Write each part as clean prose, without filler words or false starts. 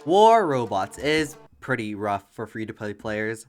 War robots is pretty rough for free-to-play players.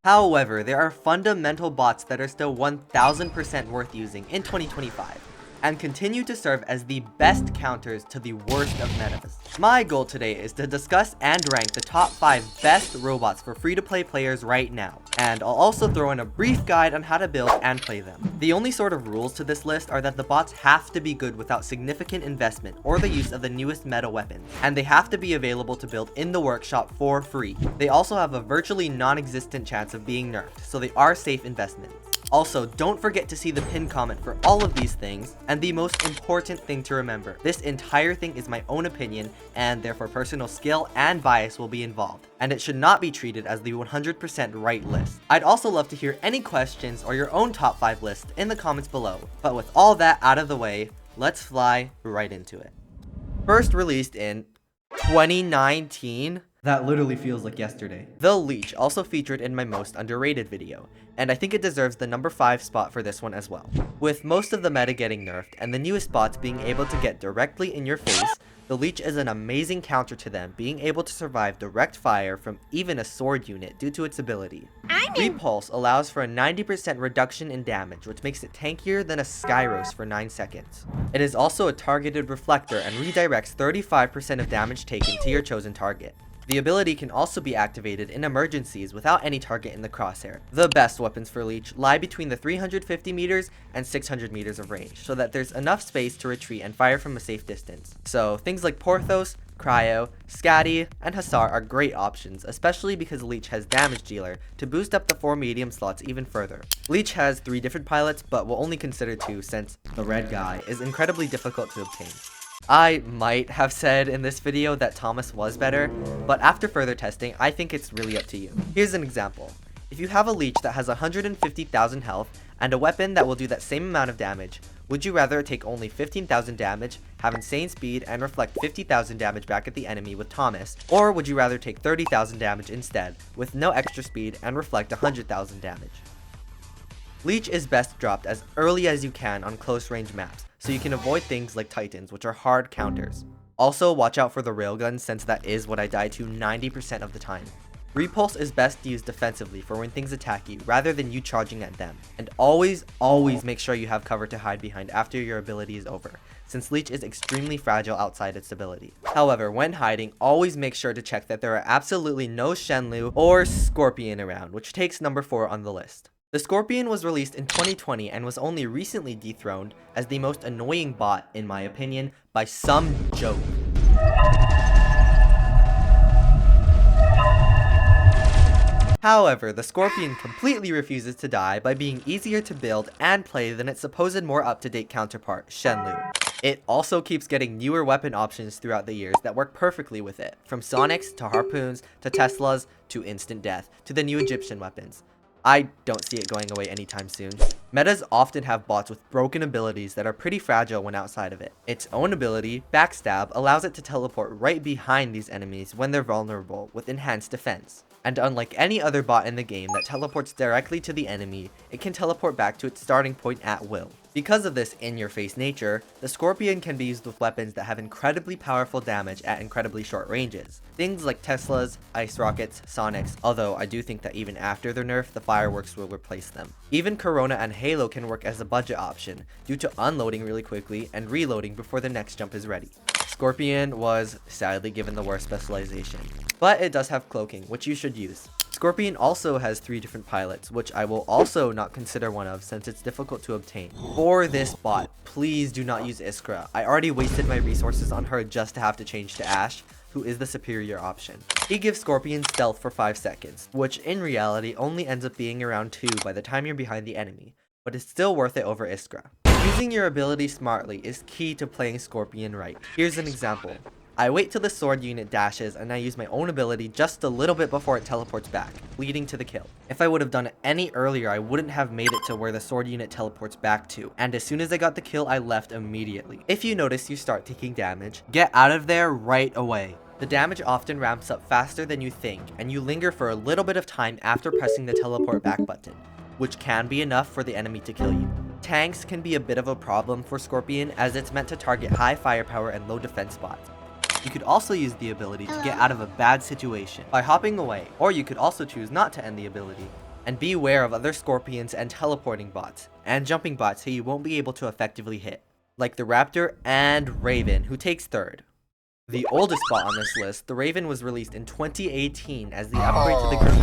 However, there are fundamental bots that are still 1000% worth using in 2025, and continue to serve as the best counters to the worst of metas. My goal today is to discuss and rank the top 5 best robots for free-to-play players right now, and I'll also throw in a brief guide on how to build and play them. The only sort of rules to this list are that the bots have to be good without significant investment or the use of the newest meta weapons, and they have to be available to build in the workshop for free. They also have a virtually non-existent chance of being nerfed, so they are safe investments. Also, don't forget to see the pinned comment for all of these things, and the most important thing to remember, this entire thing is my own opinion, and therefore personal skill and bias will be involved, and it should not be treated as the 100% right list. I'd also love to hear any questions or your own top 5 list in the comments below, but with all that out of the way, let's fly right into it. First released in 2019? That literally feels like yesterday. The Leech also featured in my most underrated video, and I think it deserves the number 5 spot for this one as well. With most of the meta getting nerfed and the newest bots being able to get directly in your face, the Leech is an amazing counter to them, being able to survive direct fire from even a sword unit due to its ability. Repulse allows for a 90% reduction in damage, which makes it tankier than a Skyros for 9 seconds. It is also a targeted reflector and redirects 35% of damage taken to your chosen target. The ability can also be activated in emergencies without any target in the crosshair. The best weapons for Leech lie between the 350 meters and 600 meters of range, so that there's enough space to retreat and fire from a safe distance. So things like Porthos, Cryo, Scatty, and Hussar are great options, especially because Leech has Damage Dealer to boost up the 4 medium slots even further. Leech has 3 different pilots, but we'll only consider 2 since the red guy is incredibly difficult to obtain. I might have said in this video that Thomas was better, but after further testing, I think it's really up to you. Here's an example. If you have a Leech that has 150,000 health and a weapon that will do that same amount of damage, would you rather take only 15,000 damage, have insane speed, and reflect 50,000 damage back at the enemy with Thomas, or would you rather take 30,000 damage instead, with no extra speed and reflect 100,000 damage? Leech is best dropped as early as you can on close range maps, so you can avoid things like Titans, which are hard counters. Also, watch out for the railgun since that is what I die to 90% of the time. Repulse is best used defensively for when things attack you rather than you charging at them. And always make sure you have cover to hide behind after your ability is over, since Leech is extremely fragile outside its ability. However, when hiding, always make sure to check that there are absolutely no Shenlu or Scorpion around, which takes number 4 on the list. The Scorpion was released in 2020 and was only recently dethroned as the most annoying bot, in my opinion, by some joke. However, the Scorpion completely refuses to die by being easier to build and play than its supposed more up-to-date counterpart, Shenlu. It also keeps getting newer weapon options throughout the years that work perfectly with it, from Sonics to Harpoons to Teslas to Instant Death to the new Egyptian weapons. I don't see it going away anytime soon. Metas often have bots with broken abilities that are pretty fragile when outside of it. Its own ability, Backstab, allows it to teleport right behind these enemies when they're vulnerable with enhanced defense. And unlike any other bot in the game that teleports directly to the enemy, it can teleport back to its starting point at will. Because of this in-your-face nature, the Scorpion can be used with weapons that have incredibly powerful damage at incredibly short ranges. Things like Teslas, Ice Rockets, Sonics, although I do think that even after their nerf, the fireworks will replace them. Even Corona and Halo can work as a budget option, due to unloading really quickly and reloading before the next jump is ready. Scorpion was sadly given the worst specialization, but it does have cloaking, which you should use. Scorpion also has 3 different pilots, which I will also not consider one of since it's difficult to obtain. For this bot, please do not use Iskra. I already wasted my resources on her just to have to change to Ashe, who is the superior option. He gives Scorpion stealth for 5 seconds, which in reality only ends up being around 2 by the time you're behind the enemy, but it's still worth it over Iskra. Using your ability smartly is key to playing Scorpion right. Here's an example. I wait till the sword unit dashes and I use my own ability just a little bit before it teleports back, leading to the kill. If I would have done it any earlier, I wouldn't have made it to where the sword unit teleports back to, and as soon as I got the kill, I left immediately. If you notice you start taking damage, get out of there right away. The damage often ramps up faster than you think, and you linger for a little bit of time after pressing the teleport back button, which can be enough for the enemy to kill you. Tanks can be a bit of a problem for Scorpion as it's meant to target high firepower and low defense spots. You could also use the ability to get out of a bad situation by hopping away, or you could also choose not to end the ability. And be aware of other scorpions and teleporting bots, and jumping bots who you won't be able to effectively hit, like the Raptor and Raven, who takes third. The oldest bot on this list, the Raven, was released in 2018 as the upgrade to the group,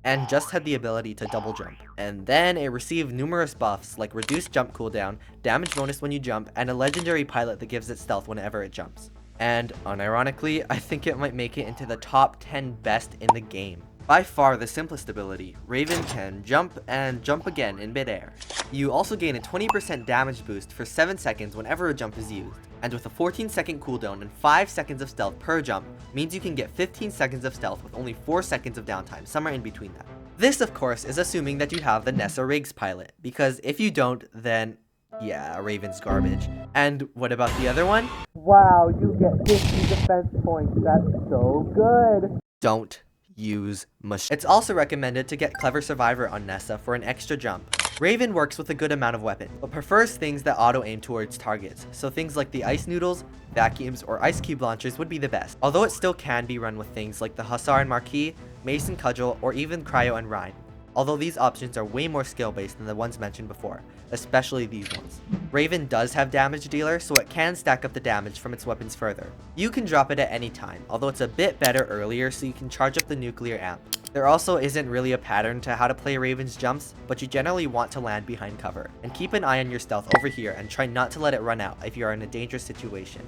and just had the ability to double jump. And then it received numerous buffs like reduced jump cooldown, damage bonus when you jump, and a legendary pilot that gives it stealth whenever it jumps. And unironically, I think it might make it into the top 10 best in the game. By far the simplest ability, Raven can jump and jump again in midair. You also gain a 20% damage boost for 7 seconds whenever a jump is used, and with a 14-second cooldown and 5 seconds of stealth per jump, means you can get 15 seconds of stealth with only 4 seconds of downtime, somewhere in between that. This, of course, is assuming that you have the Nessa Riggs pilot, because if you don't, then yeah, Raven's garbage. And what about the other one? Wow, you get 50 defense points, that's so good! Don't use mush. It's also recommended to get Clever Survivor on Nessa for an extra jump. Raven works with a good amount of weapons, but prefers things that auto-aim towards targets, so things like the ice noodles, vacuums, or ice cube launchers would be the best, although it still can be run with things like the Hussar and Marquis, Mason Cudgel, or even Cryo and Rhyme, although these options are way more skill-based than the ones mentioned before, especially these ones. Raven does have damage dealer, so it can stack up the damage from its weapons further. You can drop it at any time, although it's a bit better earlier so you can charge up the nuclear amp. There also isn't really a pattern to how to play Raven's jumps, but you generally want to land behind cover, and keep an eye on your stealth over here and try not to let it run out if you are in a dangerous situation.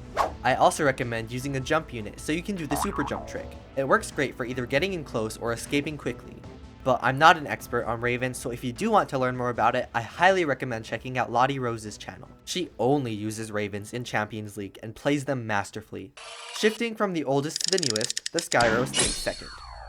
I also recommend using a jump unit so you can do the super jump trick. It works great for either getting in close or escaping quickly. But I'm not an expert on Raven, so if you do want to learn more about it, I highly recommend checking out Lottie Rose's channel. She only uses Ravens in Champions League and plays them masterfully. Shifting from the oldest to the newest, the Skyros takes second.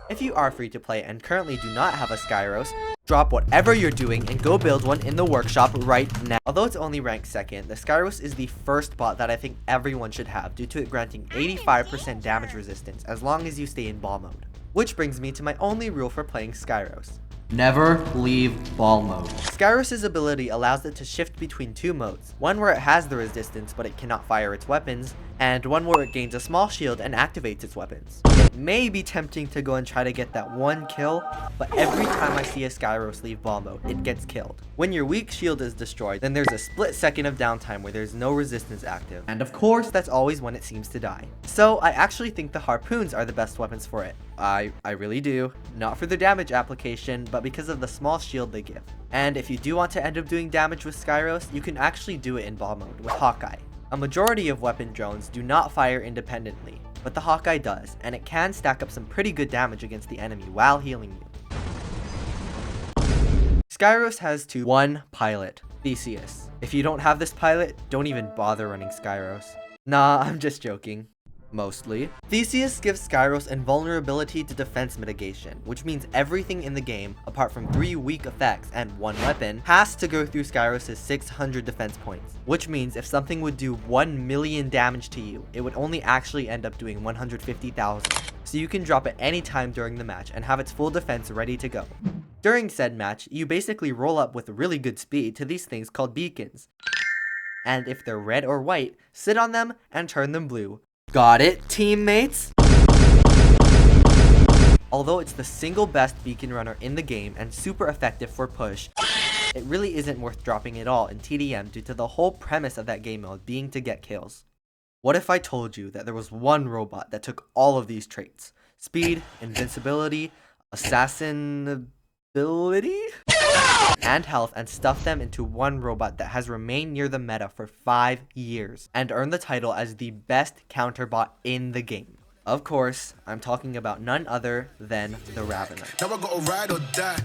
If you are free to play and currently do not have a Skyros, drop whatever you're doing and go build one in the workshop right now. Although it's only ranked second, the Skyros is the first bot that I think everyone should have due to it granting 85% damage resistance as long as you stay in ball mode. Which brings me to my only rule for playing Skyros. Never leave ball mode. Skyros' ability allows it to shift between two modes, one where it has the resistance but it cannot fire its weapons, and one where it gains a small shield and activates its weapons. It may be tempting to go and try to get that one kill, but every time I see a Skyros leave ball mode, it gets killed. When your weak shield is destroyed, then there's a split second of downtime where there's no resistance active, and of course that's always when it seems to die. So I actually think the harpoons are the best weapons for it. I really do. Not for the damage application, but because of the small shield they give. And if you do want to end up doing damage with Skyros, you can actually do it in ball mode with Hawkeye. A majority of weapon drones do not fire independently, but the Hawkeye does, and it can stack up some pretty good damage against the enemy while healing you. Skyros has one pilot, Theseus. If you don't have this pilot, don't even bother running Skyros. Nah, I'm just joking. Mostly. Theseus gives Skyros invulnerability to defense mitigation, which means everything in the game, apart from 3 weak effects and 1 weapon, has to go through Skyros' 600 defense points, which means if something would do 1 million damage to you, it would only actually end up doing 150,000. So you can drop it any time during the match and have its full defense ready to go. During said match, you basically roll up with really good speed to these things called beacons. And if they're red or white, sit on them and turn them blue. Got it, teammates? Although it's the single best beacon runner in the game and super effective for push, it really isn't worth dropping at all in TDM due to the whole premise of that game mode being to get kills. What if I told you that there was one robot that took all of these traits? Speed, invincibility, assassinability, and health, and stuff them into one robot that has remained near the meta for 5 years and earned the title as the best counter bot in the game. Of course, I'm talking about none other than the Ravener. Now I gotta ride or die.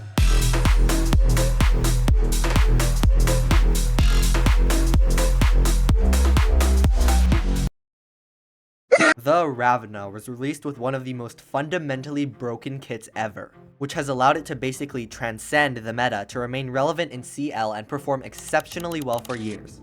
The Ravener was released with one of the most fundamentally broken kits ever, which has allowed it to basically transcend the meta to remain relevant in CL and perform exceptionally well for years.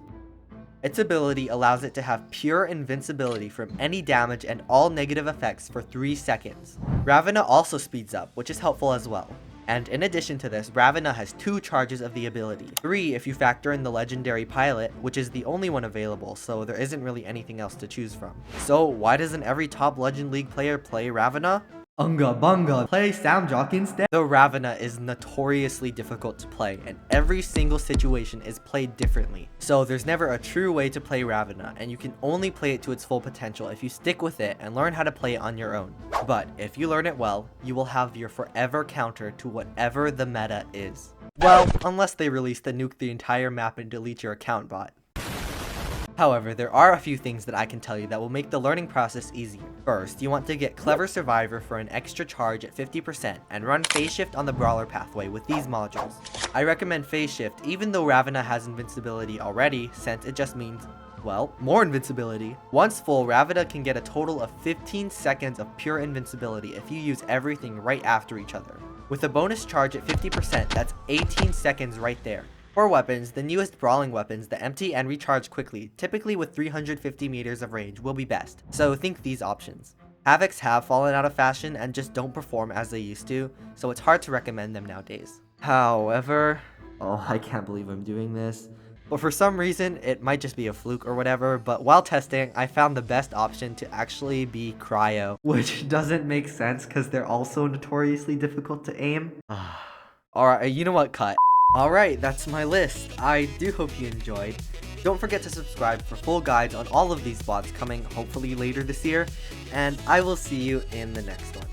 Its ability allows it to have pure invincibility from any damage and all negative effects for 3 seconds. Ravener also speeds up, which is helpful as well. And in addition to this, Ravana has 2 charges of the ability. 3 if you factor in the legendary pilot, which is the only one available, so there isn't really anything else to choose from. So why doesn't every top Legend League player play Ravana? Unga bunga, play Soundjock instead. Though Ravana is notoriously difficult to play, and every single situation is played differently. So there's never a true way to play Ravana, and you can only play it to its full potential if you stick with it and learn how to play it on your own. But if you learn it well, you will have your forever counter to whatever the meta is. Well, unless they release the nuke the entire map and delete your account bot. However, there are a few things that I can tell you that will make the learning process easier. First, you want to get Clever Survivor for an extra charge at 50% and run Phase Shift on the Brawler pathway with these modules. I recommend Phase Shift even though Ravana has invincibility already, since it just means, well, more invincibility. Once full, Ravana can get a total of 15 seconds of pure invincibility if you use everything right after each other. With a bonus charge at 50%, that's 18 seconds right there. For weapons, the newest brawling weapons that empty and recharge quickly, typically with 350 meters of range, will be best. So think these options. Havocs have fallen out of fashion and just don't perform as they used to, so it's hard to recommend them nowadays. However, oh, I can't believe I'm doing this. But for some reason, it might just be a fluke or whatever, but while testing, I found the best option to actually be Cryo, which doesn't make sense because they're also notoriously difficult to aim. Alright, you know what, cut. Alright, that's my list. I do hope you enjoyed. Don't forget to subscribe for full guides on all of these bots coming hopefully later this year, and I will see you in the next one.